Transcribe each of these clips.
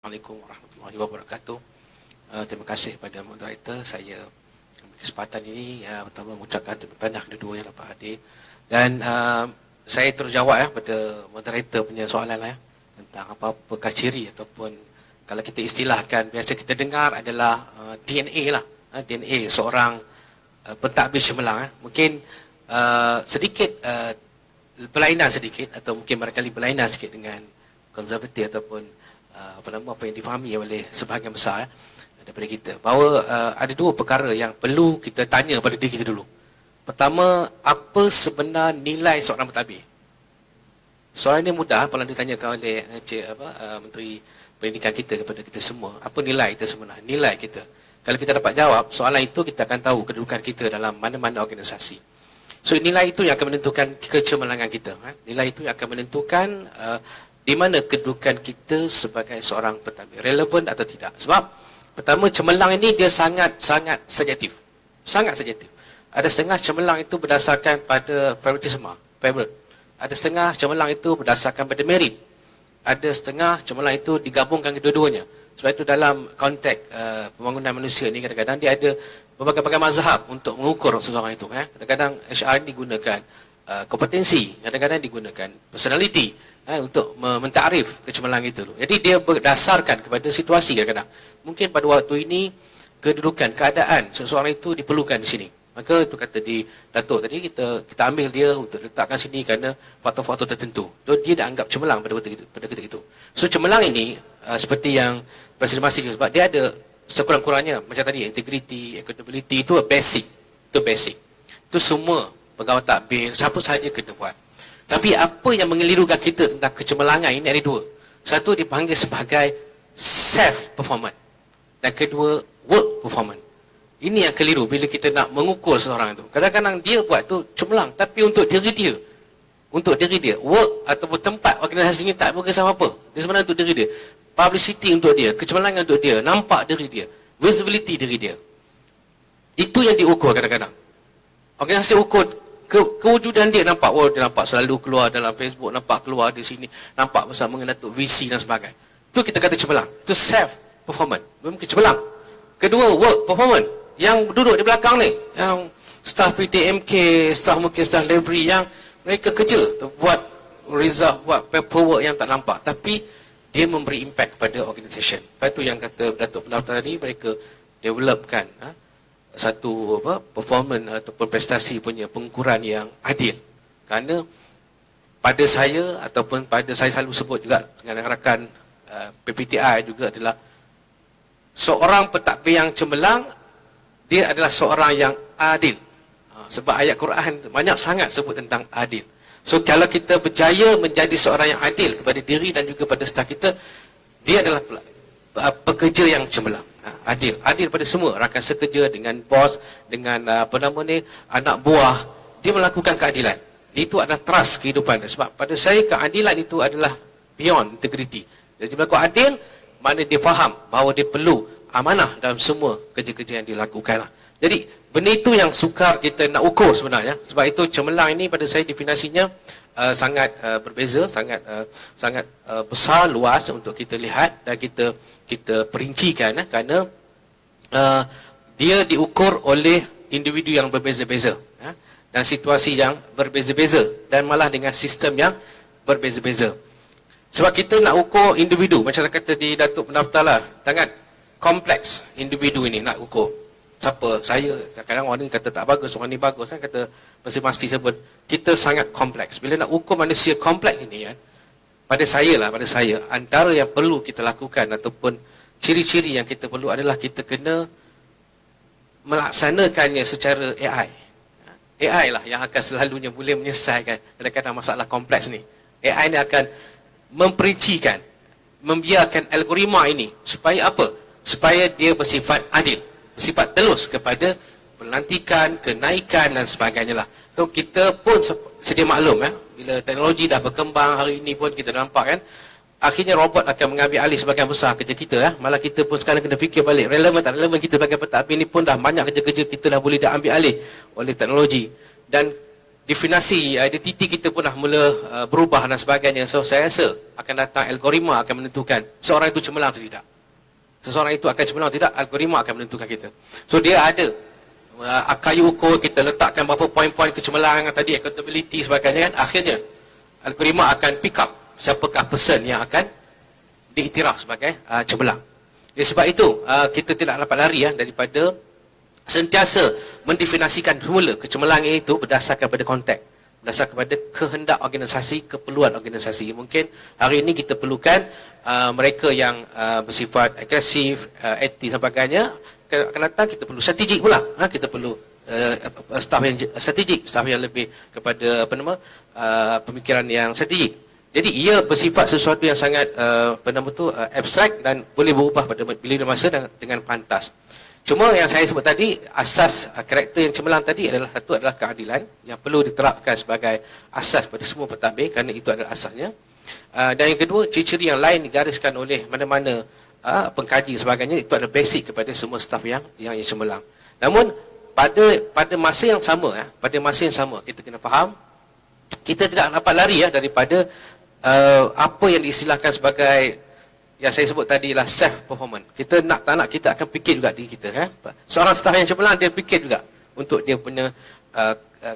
Assalamualaikum warahmatullahi wabarakatuh. Terima kasih kepada moderator. Saya ambil kesempatan ini pertama mengucapkan terima kasih kedua yang dapat hadir. Dan saya terus jawab pada moderator punya soalan tentang apa-apa ciri ataupun kalau kita istilahkan biasa kita dengar adalah DNA lah. DNA seorang pentadbir cemerlang. Mungkin sedikit berlainan sedikit atau mungkin barangkali berlainan sikit dengan konservatif ataupun apa yang difahami oleh sebahagian besar daripada kita, bahawa ada dua perkara yang perlu kita tanya pada diri kita dulu. Pertama, apa sebenar nilai seorang pentadbir? Soalan ini mudah kalau ditanyakan oleh Menteri Pendidikan kita kepada kita semua. Apa nilai kita sebenar? Nilai kita. Kalau kita dapat jawab soalan itu, kita akan tahu kedudukan kita dalam mana-mana organisasi. So nilai itu yang akan menentukan kecemerlangan kita. Nilai itu yang akan menentukan di mana kedudukan kita sebagai seorang pentadbir, relevan atau tidak. Sebab pertama, cemerlang ini dia sangat subjektif. Sangat subjektif. Ada setengah cemerlang itu berdasarkan pada favoritisme, favorite. Ada setengah cemerlang itu berdasarkan pada merit. Ada setengah cemerlang itu digabungkan kedua-duanya. Sebab itu dalam konteks pembangunan manusia ni kadang-kadang dia ada berbagai-bagai mazhab untuk mengukur seseorang itu. Kadang-kadang HR digunakan kompetensi, kadang-kadang digunakan personality untuk mentakrif kecemerlangan itu. Jadi dia berdasarkan kepada situasi kadang-kadang. Mungkin pada waktu ini kedudukan, keadaan seseorang itu diperlukan di sini. Maka itu kata di Datuk tadi, kita ambil dia untuk letakkan sini kerana faktor-faktor tertentu. So, dia dah anggap cemerlang pada ketika itu. So cemerlang ini seperti yang Presiden Masih sebab dia ada sekurang-kurangnya macam tadi integrity, accountability, itu basic. Itu basic. Itu semua pegawai takbir, siapa sahaja kena buat. Tapi apa yang mengelirukan kita tentang kecemerlangan ini ada dua. Satu dipanggil sebagai self-performance. Dan kedua, work performance. Ini yang keliru bila kita nak mengukur seseorang itu. Kadang-kadang dia buat tu cemerlang, tapi untuk diri dia. Untuk diri dia. Work ataupun tempat organisasi ini tak berkesan apa. Dia sebenarnya untuk diri dia. Publicity untuk dia. Kecemerlangan untuk dia. Nampak diri dia. Visibility diri dia. Itu yang diukur kadang-kadang. Organisasi ukur kewujudan dia, nampak, dia nampak selalu keluar dalam Facebook, nampak keluar di sini, nampak bersama dengan Datuk VC dan sebagainya. Itu kita kata cemerlang. Itu self performance. Mungkin cemerlang. Kedua, work performance. Yang duduk di belakang ni, yang staff PTMK, mungkin staff library, yang mereka kerja buat result, buat paperwork yang tak nampak, tapi dia memberi impact pada organisation. Lepas itu yang kata Datuk Pendaftar tadi, mereka developkan satu performance ataupun prestasi punya pengukuran yang adil. Kerana pada saya ataupun pada saya selalu sebut juga dengan rakan PPTI juga adalah seorang pentadbir yang cemerlang, dia adalah seorang yang adil. Sebab ayat Quran banyak sangat sebut tentang adil. So kalau kita berjaya menjadi seorang yang adil kepada diri dan juga pada staf kita, dia adalah pekerja yang cemerlang. Adil pada semua, rakan sekerja, dengan bos, dengan anak buah. Dia melakukan keadilan. Itu adalah trust kehidupan. Sebab pada saya keadilan itu adalah beyond integrity. Jadi berlaku adil, mana dia faham bahawa dia perlu amanah dalam semua kerja-kerja yang dilakukan. Jadi benda itu yang sukar kita nak ukur sebenarnya. Sebab itu cemerlang ini pada saya definisinya sangat berbeza, sangat besar, luas untuk kita lihat dan kita perincikan kerana dia diukur oleh individu yang berbeza-beza dan situasi yang berbeza-beza dan malah dengan sistem yang berbeza-beza. Sebab kita nak ukur individu, macam kata di Datuk Pendaftar lah, sangat kompleks individu ini nak ukur. Siapa? Saya. Kadang-kadang orang ni kata tak bagus, orang ni bagus. Kata pasti sebut. Kita sangat kompleks. Bila nak ukur manusia kompleks ini, pada saya, antara yang perlu kita lakukan ataupun ciri-ciri yang kita perlu adalah kita kena melaksanakannya secara AI. AI lah yang akan selalunya boleh menyelesaikan kadang-kadang masalah kompleks ni. AI ni akan memperincikan, membiarkan algoritma ini supaya apa? Supaya dia bersifat adil, bersifat telus kepada pelantikan, kenaikan dan sebagainya lah. So kita pun sedia maklum bila teknologi dah berkembang hari ini pun kita nampak akhirnya robot akan mengambil alih sebagian besar kerja kita. Malah kita pun sekarang kena fikir balik, relevan tak relevan kita sebagai pentadbir ni pun dah banyak kerja-kerja kita dah boleh ambil alih oleh teknologi. Dan definasi identiti kita pun dah mula berubah dan sebagainya. So saya rasa akan datang algoritma akan menentukan seorang itu cemerlang atau tidak. Seseorang itu akan cemerlang atau tidak, algoritma akan menentukan kita. So dia ada kayu ukur, kita letakkan berapa poin-poin kecemerlangan tadi, accountability sebagainya kan. Akhirnya algoritma akan pick up siapakah person yang akan diiktiraf sebagai cemerlang. Jadi sebab itu kita tidak dapat lari daripada sentiasa mendefinisikan semula kecemerlangan itu berdasarkan pada konteks, berdasarkan pada kehendak organisasi, keperluan organisasi. Mungkin hari ini kita perlukan mereka yang bersifat agresif, aktif dan sebagainya. Akan datang kita perlu strategik pula. Kita perlu staf yang strategik, staf yang lebih kepada pemikiran yang strategik. Jadi ia bersifat sesuatu yang sangat abstrak dan boleh berubah pada bila masa dan dengan pantas. Cuma yang saya sebut tadi, asas karakter yang cemerlang tadi adalah satu adalah keadilan yang perlu diterapkan sebagai asas pada semua pentadbir kerana itu adalah asasnya. Dan yang kedua, ciri-ciri yang lain digariskan oleh mana-mana pengkaji sebagainya, itu adalah basic kepada semua staf yang cemerlang. Namun pada masa yang sama, kita kena faham kita tidak dapat lari daripada apa yang diistilahkan sebagai yang saya sebut tadi lah self performance. Kita nak tak nak kita akan fikir juga diri kita. Seorang staf yang cemerlang dia fikir juga untuk dia punya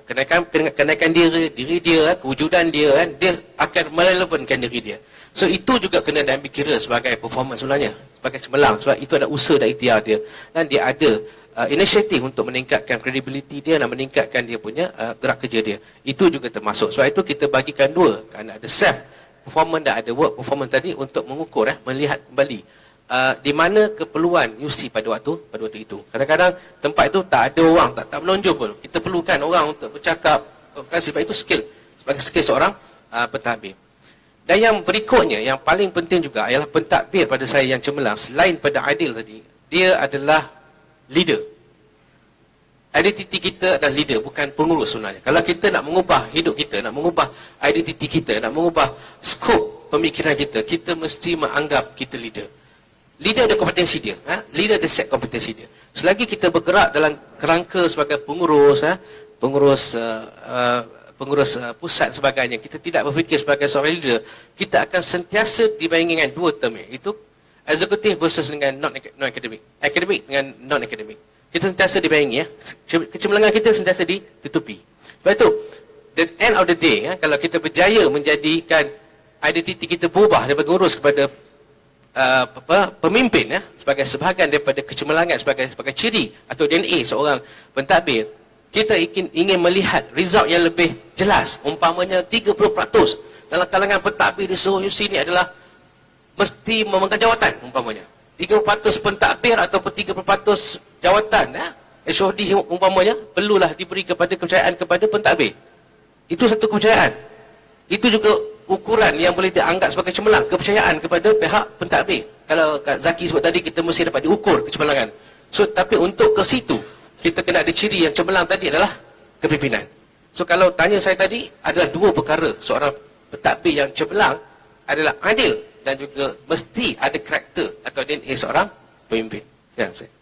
kenaikan diri dia, kewujudan dia, dia akan merelevankan diri dia. So itu juga kena diambil kira sebagai performance sebenarnya, sebagai cemerlang, sebab itu ada usaha dan ikhtiar dia, dan dia ada inisiatif untuk meningkatkan credibility dia dan meningkatkan dia punya gerak kerja dia. Itu juga termasuk. Sebab itu kita bagikan dua, kerana ada self performance dan ada work performance tadi untuk mengukur, melihat kembali di mana keperluan UC pada waktu itu. Kadang-kadang tempat itu tak ada orang, tak menonjol pun. Kita perlukan orang untuk bercakap, sebab itu sebagai skill seorang pentadbir. Dan yang berikutnya, yang paling penting juga ialah pentadbir pada saya yang cemerlang, selain pada adil tadi, dia adalah leader. Identiti kita adalah leader, bukan pengurus sebenarnya. Kalau kita nak mengubah hidup kita, nak mengubah identiti kita, nak mengubah skop pemikiran kita, kita mesti menganggap kita leader. Leader ada kompetensi dia, leader ada set kompetensi dia. Selagi kita bergerak dalam kerangka sebagai pengurus, pengurus pusat sebagainya, kita tidak berfikir sebagai seorang leader, kita akan sentiasa dibayangi dengan dua term, iaitu eksekutif versus dengan non-akademik, akademik dengan non-akademik. Kita sentiasa dibayangi, kecemerlangan kita sentiasa ditutupi. Sebab itu, the end of the day, kalau kita berjaya menjadikan identiti kita berubah daripada pengurus kepada pemimpin, sebagai sebahagian daripada kecemerlangan, sebagai ciri atau DNA seorang pentadbir, kita ingin melihat result yang lebih jelas. Umpamanya 30% dalam kalangan pentadbir di seluruh UC ini adalah mesti memegang jawatan, umpamanya 30% pentadbir ataupun 30% jawatan, HOD umpamanya, perlulah diberi kepercayaan kepada pentadbir. Itu satu kepercayaan. Itu juga ukuran yang boleh dianggap sebagai cemerlang, kepercayaan kepada pihak pentadbir. Kalau Kak Zaki sebut tadi, kita mesti dapat diukur kecemerlangan. So, tapi untuk ke situ, kita kena ada ciri yang cemerlang tadi adalah kepimpinan. So kalau tanya saya tadi, adalah dua perkara seorang pentadbir yang cemerlang adalah adil dan juga mesti ada karakter atau DNA seorang pemimpin. Ya, saya.